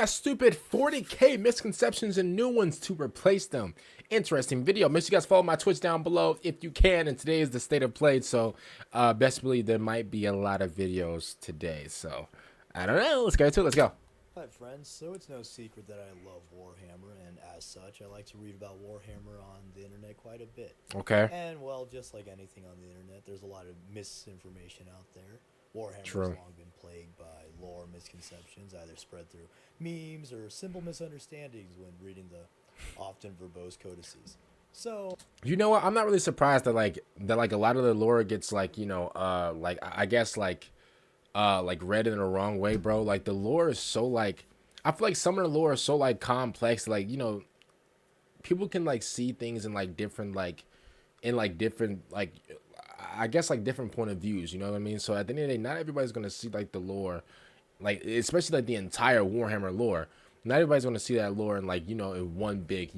got stupid 40k misconceptions and new ones to replace them. Interesting video. Make sure you guys follow my Twitch down below if you can. And today is the state of play, so best believe there might be a lot of videos today. So I don't know. Let's get into it. Let's go. Hi friends, so it's no secret that I love Warhammer, and as such I like to read about Warhammer on the internet quite a bit. Okay. And well, just like anything on the internet, there's a lot of misinformation out there. Warhammer True. has long been plagued by lore misconceptions, either spread through memes or simple misunderstandings when reading the often verbose codices. So You know what? I'm not really surprised that like a lot of the lore gets like, like I guess like read in the wrong way, bro. Like the lore is so like, I feel like some of the lore is so like complex, like, people can like see things in like different like different like, I guess like different point of views, you know what I mean? So at the end of the day, not everybody's gonna see like the lore, like especially like the entire Warhammer lore. Not everybody's gonna see that lore in like, in one big,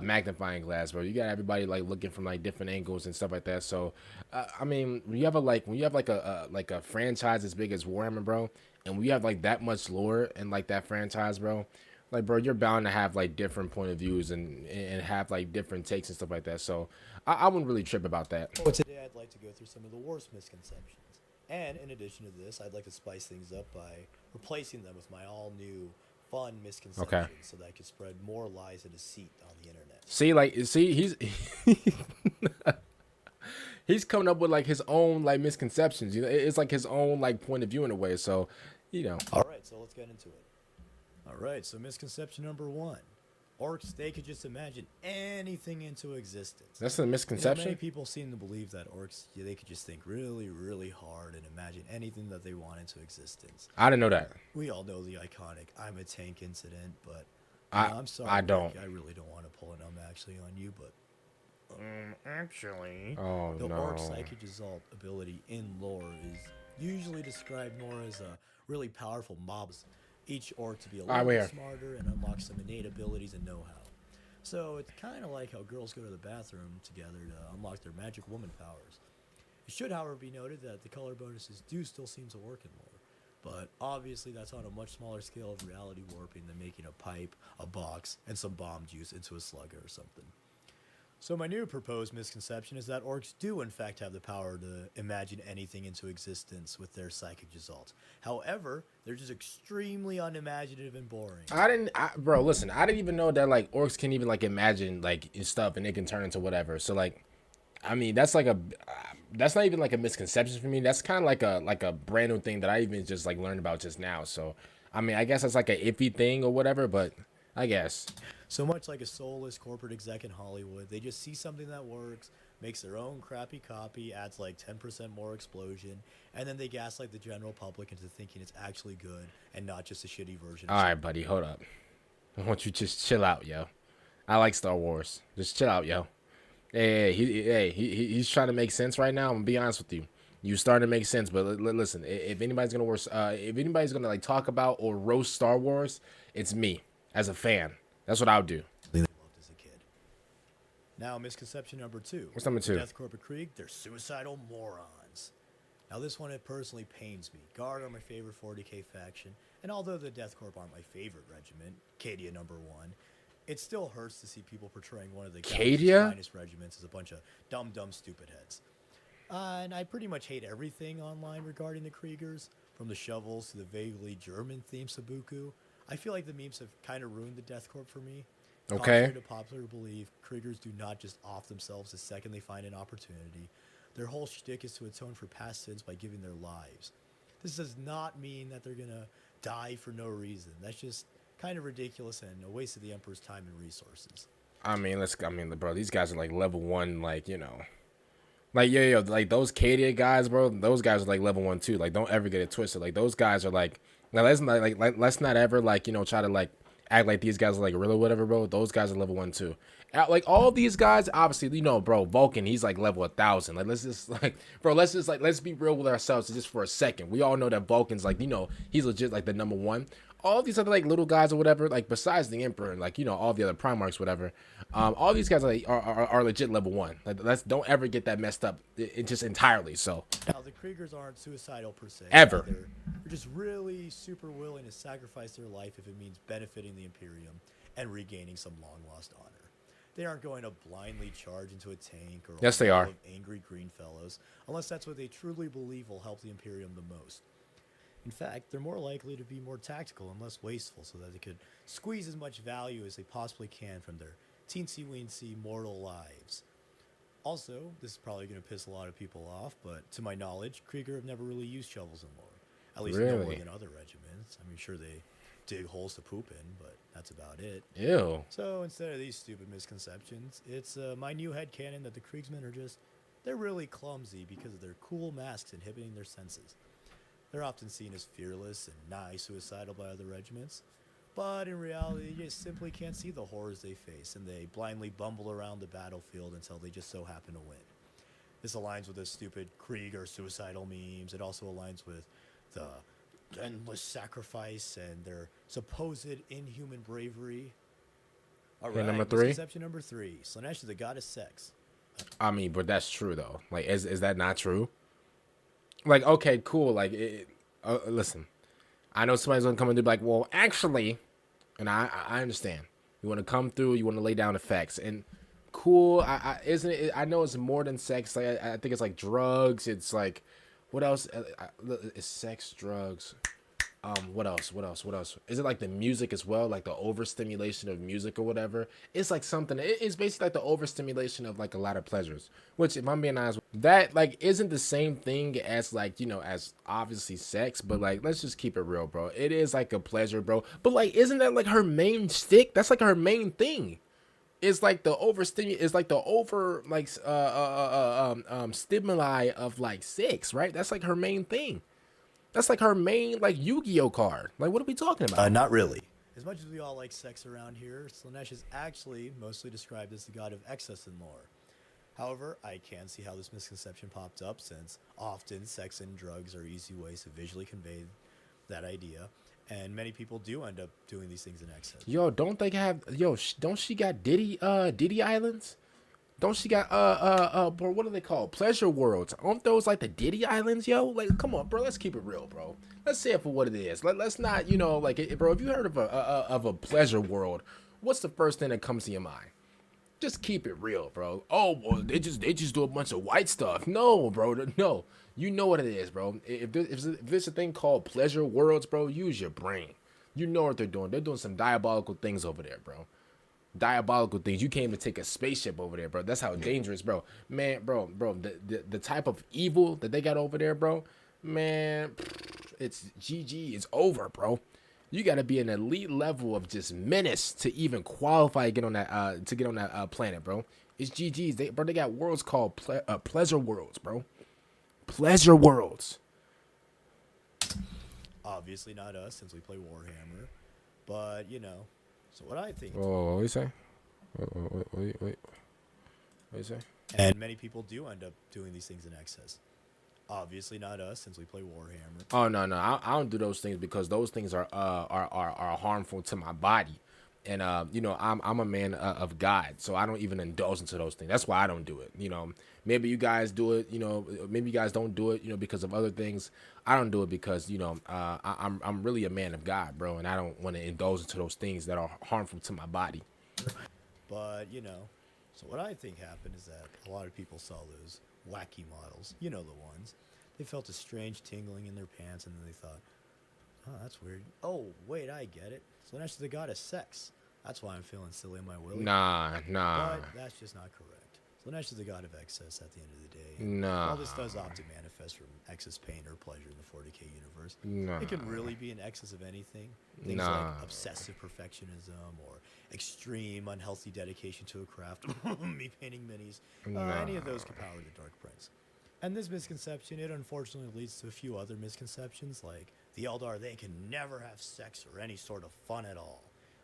magnifying glass, bro. You got everybody like looking from like different angles and stuff like that. So I mean, when you have a franchise as big as Warhammer, bro, and when you have like that much lore and like that franchise, bro, like, bro, you're bound to have like different point of views and have like different takes and stuff like that. So I wouldn't really trip about that. today I'd like to go through some of the worst misconceptions. And in addition to this, I'd like to spice things up by replacing them with my all-new fun misconceptions so that I could spread more lies and deceit on the internet. See, he's coming up with like his own like misconceptions. It's like his own like point of view in a way. So, All right, so let's get into it. All right, so misconception number one. Orcs, they could just imagine anything into existence. That's a misconception. Many people seem to believe that orcs, they could just think really, really hard and imagine anything that they want into existence. I didn't know that. We all know the iconic "I'm a tank" incident, but I'm sorry, I don't. Rick, I really don't want to pull an actually on you, but actually, Oh the no. orc psychic assault ability in lore is usually described more as a really powerful mobs. Each orc to be a little bit smarter and unlock some innate abilities and know-how. So it's kind of like how girls go to the bathroom together to unlock their magic woman powers. It should, however, be noted that the color bonuses do still seem to work in lore, but obviously that's on a much smaller scale of reality warping than making a pipe, a box, and some bomb juice into a slugger or something. So my new proposed misconception is that orcs do in fact have the power to imagine anything into existence with their psychic results. However, they're just extremely unimaginative and boring. Bro, listen, I didn't even know that like orcs can even like imagine like stuff and it can turn into whatever. So like, I mean, that's like that's not even like a misconception for me. That's kind of like a brand new thing that I even just like learned about just now. So, I mean, I guess that's like an iffy thing or whatever, but I guess. So much like a soulless corporate exec in Hollywood, they just see something that works, makes their own crappy copy, adds like 10% more explosion, and then they gaslight the general public into thinking it's actually good and not just a shitty version. All right, buddy, hold up. I want you to just chill out, yo. I like Star Wars. Just chill out, yo. He's trying to make sense right now. I'm gonna be honest with you. You starting to make sense, but listen, if anybody's gonna like talk about or roast Star Wars, it's me as a fan. That's what I'll do. Loved as a kid. Now, misconception number two. What's number two? Death Corps of Krieg, they're suicidal morons. Now, this one, it personally pains me. Guard are my favorite 40k faction, and although the Death Corps aren't my favorite regiment, Cadia number one, it still hurts to see people portraying one of the finest regiments as a bunch of dumb, stupid heads. And I pretty much hate everything online regarding the Kriegers, from the shovels to the vaguely German-themed Sabuku. I feel like the memes have kind of ruined the Death Corps for me. Okay. Contrary to popular belief, Kriegers do not just off themselves the second they find an opportunity. Their whole shtick is to atone for past sins by giving their lives. This does not mean that they're going to die for no reason. That's just kind of ridiculous and a waste of the Emperor's time and resources. I mean, bro, these guys are like level 1, like, like, like those Cadia guys, bro, those guys are like level 1 too. Like, don't ever get it twisted. Like, those guys are like, now let's not ever like, try to like act like these guys are like real or whatever, bro. Those guys are level 1 too. Like all these guys, obviously, bro, Vulcan, he's like level 1,000. Like, let's be real with ourselves just for a second. We all know that Vulcan's like, he's legit like the number one. all these other like little guys or whatever, like besides the Emperor and like all the other Primarchs, whatever, all these guys are legit level 1. Like, let's don't ever get that messed up. It just entirely so. Now the Kriegers aren't suicidal per se. Ever. Either. They're just really super willing to sacrifice their life if it means benefiting the Imperium and regaining some long lost honor. They aren't going to blindly charge into a tank or yes, they are. Of angry green fellows, unless that's what they truly believe will help the Imperium the most. In fact, they're more likely to be more tactical and less wasteful so that they could squeeze as much value as they possibly can from their teensy-weensy mortal lives. Also, this is probably going to piss a lot of people off, but to my knowledge, Krieger have never really used shovels in lore. At least no more than other regiments. I mean, sure, they dig holes to poop in, but that's about it. Ew. So instead of these stupid misconceptions, it's my new headcanon that the Kriegsmen are they're really clumsy because of their cool masks inhibiting their senses. They're often seen as fearless and nigh suicidal by other regiments, but in reality, they just simply can't see the horrors they face, and they blindly bumble around the battlefield until they just so happen to win. This aligns with the stupid Krieg or suicidal memes. It also aligns with the endless sacrifice and their supposed inhuman bravery. All right, number 3. Misconception number 3. Slaanesh is the god of sex. I mean, but that's true though. Like, is that not true? Like, okay, cool. Like, listen, I know somebody's gonna come and be like, well, actually, and I understand. You want to come through, you want to lay down the facts, and cool. Isn't it? I know it's more than sex. Like, I think it's like drugs. It's like, what else? It's sex, drugs. What else? Is it like the music as well? Like the overstimulation of music or whatever? It's like something. It's basically like the overstimulation of like a lot of pleasures. Which, if I'm being honest, that like isn't the same thing as like as obviously sex. But like, let's just keep it real, bro. It is like a pleasure, bro. But like, isn't that like her main stick? That's like her main thing. It's like the it's like the over like stimuli of like sex, right? That's like her main thing. That's like her main, like, Yu-Gi-Oh card. Like, what are we talking about? Not really. As much as we all like sex around here, Slaanesh is actually mostly described as the god of excess in lore. However, I can see how this misconception popped up, since often sex and drugs are easy ways to visually convey that idea, and many people do end up doing these things in excess. Yo, don't they have, don't she got Diddy Islands? Don't she got bro, what are they called? Pleasure worlds. Aren't those like the Diddy Islands, yo? Like, come on, bro. Let's keep it real, bro. Let's say it for what it is. Let's not, like, bro. If you heard of a pleasure world, what's the first thing that comes to your mind? Just keep it real, bro. Oh, well, they just do a bunch of white stuff. No, bro. No, you know what it is, bro. If there's a thing called pleasure worlds, bro, use your brain. You know what they're doing. They're doing some diabolical things over there, bro. Diabolical things. You can't even take a spaceship over there, bro. That's how dangerous, bro. Man, bro, the type of evil that they got over there, bro, man, it's GG. It's over, bro. You got to be an elite level of just menace to even qualify to get on that planet, bro. It's GG's. They got worlds called pleasure worlds, bro. Pleasure worlds. Obviously not us, since we play Warhammer, but so what I think. Oh, what do you say? Wait. What do you say? And many people do end up doing these things in excess. Obviously not us, since we play Warhammer. Oh no, I don't do those things because those things are harmful to my body, and I'm a man of God, so I don't even indulge into those things. That's why I don't do it. Maybe you guys do it. Maybe you guys don't do it. Because of other things. I don't do it because I'm really a man of God, bro, and I don't want to indulge into those things that are harmful to my body. But so what I think happened is that a lot of people saw those wacky models, the ones. They felt a strange tingling in their pants, and then they thought, oh, that's weird. Oh, wait, I get it. Slaanesh is the god of sex. That's why I'm feeling silly in my willy. Nah. But that's just not correct. Slaanesh is the god of excess at the end of the day. Nah. All this does often manifest from excess pain or pleasure in the 40k universe. Nah. It can really be an excess of anything. Things like obsessive perfectionism or extreme unhealthy dedication to a craft. Me painting minis. Any of those can power the Dark Prince. And this misconception, it unfortunately leads to a few other misconceptions, like the Eldar, they can never have sex or any sort of fun at all.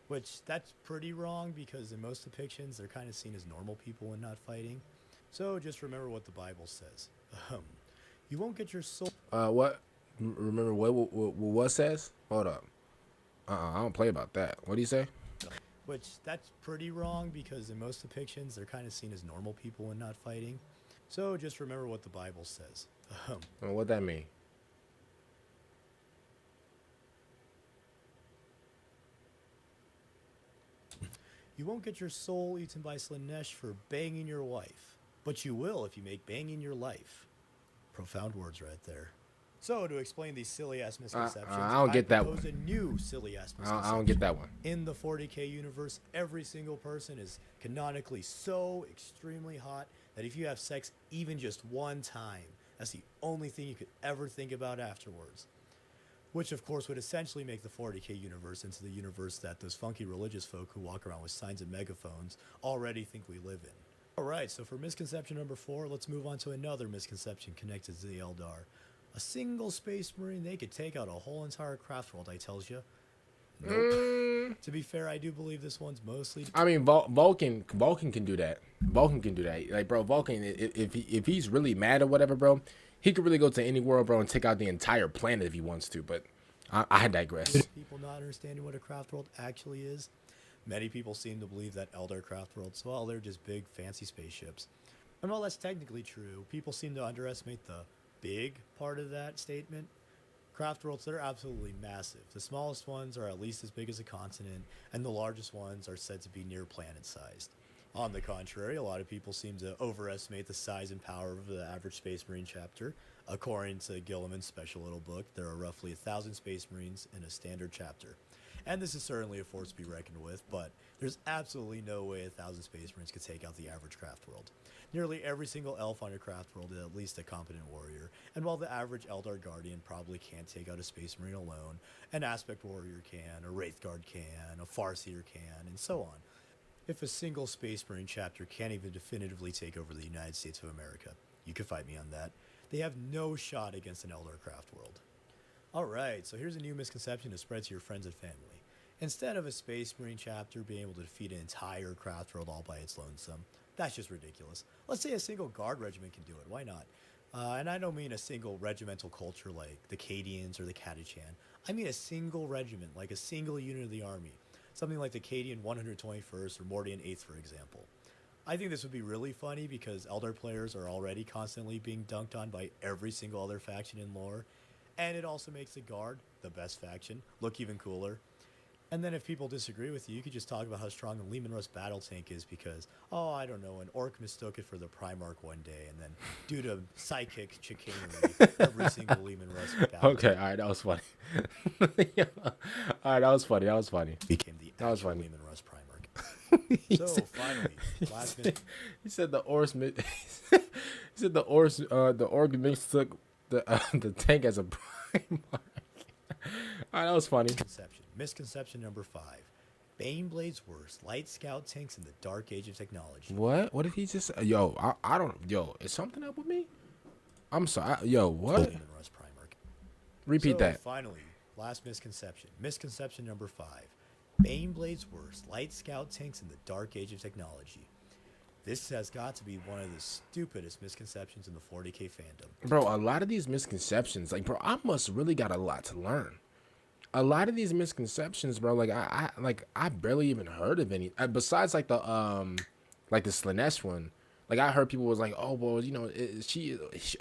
Which, that's pretty wrong, because in most depictions, they're kind of seen as normal people when not fighting. So just remember what the Bible says. You won't get your soul... What? Remember what says? Hold up. I don't play about that. What do you say? Which, that's pretty wrong because in most depictions, they're kind of seen as normal people when not fighting. So just remember what the Bible says. What that mean? You won't get your soul eaten by Slaanesh for banging your wife, but you will if you make banging your life. Profound words right there. So, to explain these silly-ass misconceptions, I don't get that propose one. a new silly-ass misconception. I don't get that one. In the 40k universe, every single person is canonically so extremely hot that if you have sex even just one time, that's the only thing you could ever think about afterwards. Which, of course, would essentially make the 40k universe into the universe that those funky religious folk who walk around with signs and megaphones already think we live in. Alright, so for misconception number 4, let's move on to another misconception connected to the Eldar. A single space marine, they could take out a whole entire craft world, I tells you. Nope. To be fair, I do believe this one's mostly... I mean, Vulcan can do that. Vulcan can do that. Like, bro, Vulcan, if he's really mad or whatever, bro, he could really go to any world, bro, and take out the entire planet if he wants to. But I digress. People not understanding what a craft world actually is. Many people seem to believe that Eldar craft worlds, well, they're just big, fancy spaceships. And while that's technically true, people seem to underestimate the big part of that statement. Craft worlds that are absolutely massive. The smallest ones are at least as big as a continent, and the largest ones are said to be near planet-sized. On the contrary, a lot of people seem to overestimate the size and power of the average Space Marine chapter. According to Gilliman's special little book, there are roughly 1,000 Space Marines in a standard chapter. And this is certainly a force to be reckoned with, but there's absolutely no way 1,000 Space Marines could take out the average craft world. Nearly every single elf on a craft world is at least a competent warrior, and while the average Eldar Guardian probably can't take out a Space Marine alone, an Aspect Warrior can, a Wraith Guard can, a Farseer can, and so on. If a single Space Marine chapter can't even definitively take over the United States of America, you can fight me on that, they have no shot against an Eldar craft world. Alright, so here's a new misconception to spread to your friends and family. Instead of a Space Marine chapter being able to defeat an entire craft world all by its lonesome, that's just ridiculous. Let's say a single guard regiment can do it, why not? And I don't mean a single regimental culture like the Cadians or the Catachan. I mean a single regiment, like a single unit of the army. Something like the Cadian 121st or Mordian 8th, for example. I think this would be really funny because Eldar players are already constantly being dunked on by every single other faction in lore, and it also makes the Guard, the best faction, look even cooler. And then if people disagree with you, you could just talk about how strong the Leman Russ battle tank is because, oh, I don't know, an orc mistook it for the Primarch one day, and then due to psychic chicanery, every single Leman Russ battle Okay, alright, that was funny. Alright, that was funny. Became the actual Leman Russ Primarch. So finally, last minute. He said the orc mistook the tank as a Primarch. Alright, that was funny. Misconception number 5. Baneblades were light scout tanks in the dark age of technology. What? What did he just say? Yo, I don't... Yo, is something up with me? I'm sorry. Yo, what? Repeat that. Finally, last misconception. Misconception number 5. Baneblades were light scout tanks in the dark age of technology. This has got to be one of the stupidest misconceptions in the 40k fandom. Bro, a lot of these misconceptions, like, bro, I must really got a lot to learn. A lot of these misconceptions, bro, like I barely even heard of any besides like the Slaanesh one. Like I heard people was like, oh well, you know,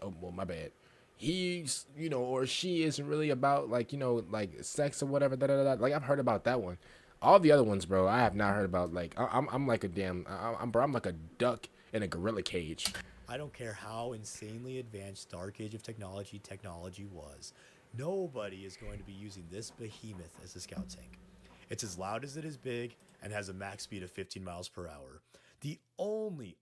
oh well, my bad. He's, you know, or she isn't really about like, you know, like sex or whatever. Like I've heard about that one. All the other ones, bro, I have not heard about. Like I'm like a damn, I'm like a duck in a gorilla cage. I don't care how insanely advanced Dark Age of technology was. Nobody is going to be using this behemoth as a scout tank. It's as loud as it is big and has a max speed of 15 miles per hour. The only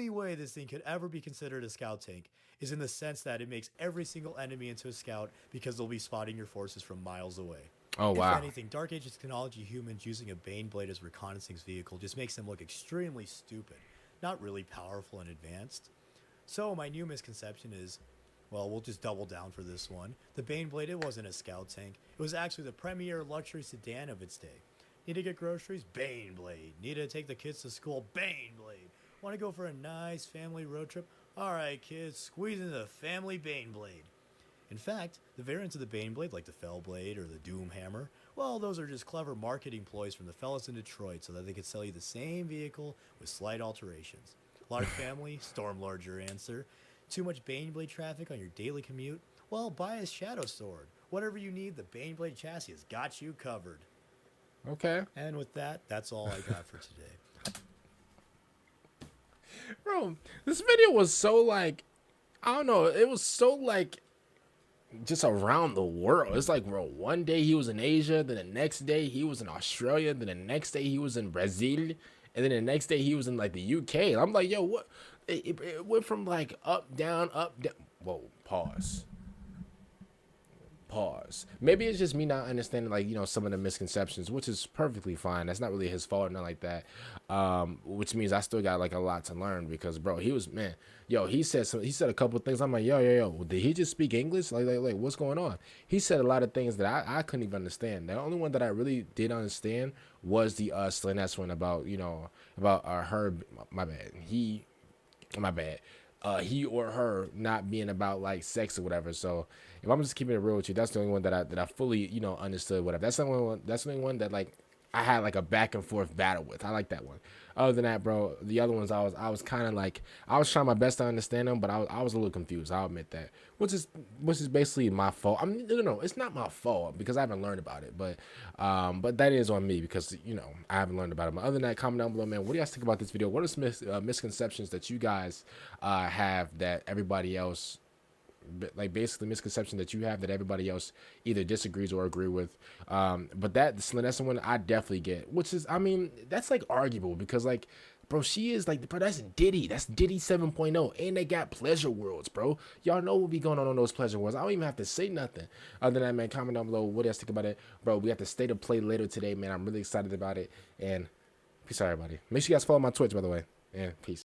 way this thing could ever be considered a scout tank is in the sense that it makes every single enemy into a scout because they'll be spotting your forces from miles away. Oh, wow. If anything, Dark Age technology humans using a Baneblade as reconnaissance vehicle just makes them look extremely stupid, not really powerful and advanced. So my new misconception is, well, we'll just double down for this one. The Baneblade, it wasn't a scout tank. It was actually the premier luxury sedan of its day. Need to get groceries? Baneblade. Need to take the kids to school? Baneblade. Want to go for a nice family road trip? Alright kids, squeeze into the family Baneblade. In fact, the variants of the Baneblade, like the Fellblade or the Doomhammer, Well, those are just clever marketing ploys from the fellas in Detroit so that they could sell you the same vehicle with slight alterations. Large family, Stormlord your answer. Too much Baneblade traffic on your daily commute? Well, buy a Shadow Sword. Whatever you need, the Baneblade chassis has got you covered. Okay. And with that, that's all I got for today. Bro, this video was so like, I don't know, it was so like just around the world. It's like, bro, one day he was in Asia, then the next day he was in Australia, then the next day he was in Brazil, and then the next day he was in like the UK. And I'm like, yo, what? It went from like up, down, up, down. Whoa, pause. Pause. Maybe it's just me not understanding, like, you know, some of the misconceptions, which is perfectly fine. That's not really his fault or nothing like that. Which means I still got like a lot to learn because, bro, he was, man, yo, he said a couple of things. I'm like, yo, did he just speak English? Like, what's going on? He said a lot of things that I couldn't even understand. The only one that I really did understand was the Slaanesh one about, you know, about her. My bad. My bad. He or her not being about like sex or whatever. So if I'm just keeping it real with you, that's the only one that I fully, you know, understood, whatever. That's the only one. That's the only one that like I had like a back and forth battle with. I like that one. Other than that, bro, the other ones I was kind of like, I was trying my best to understand them, but I was a little confused. I'll admit that, which is basically my fault. I mean, no, it's not my fault because I haven't learned about it, but that is on me because, you know, I haven't learned about it. But other than that, comment down below, man. What do you guys think about this video? What are some misconceptions that you guys have that everybody else, like basically misconception that you have that everybody else either disagrees or agree with? But that the Slaanesh one I definitely get, which is, I mean, that's like arguable because like, bro, she is like, bro, that's Diddy 7.0, and they got pleasure worlds, bro. Y'all know what be going on those pleasure worlds. I don't even have to say nothing. Other than that, man, comment down below what do you guys think about it, bro. We got the state of play later today, man. I'm really excited about it, and peace out, everybody. Make sure you guys follow my Twitch, by the way, and peace.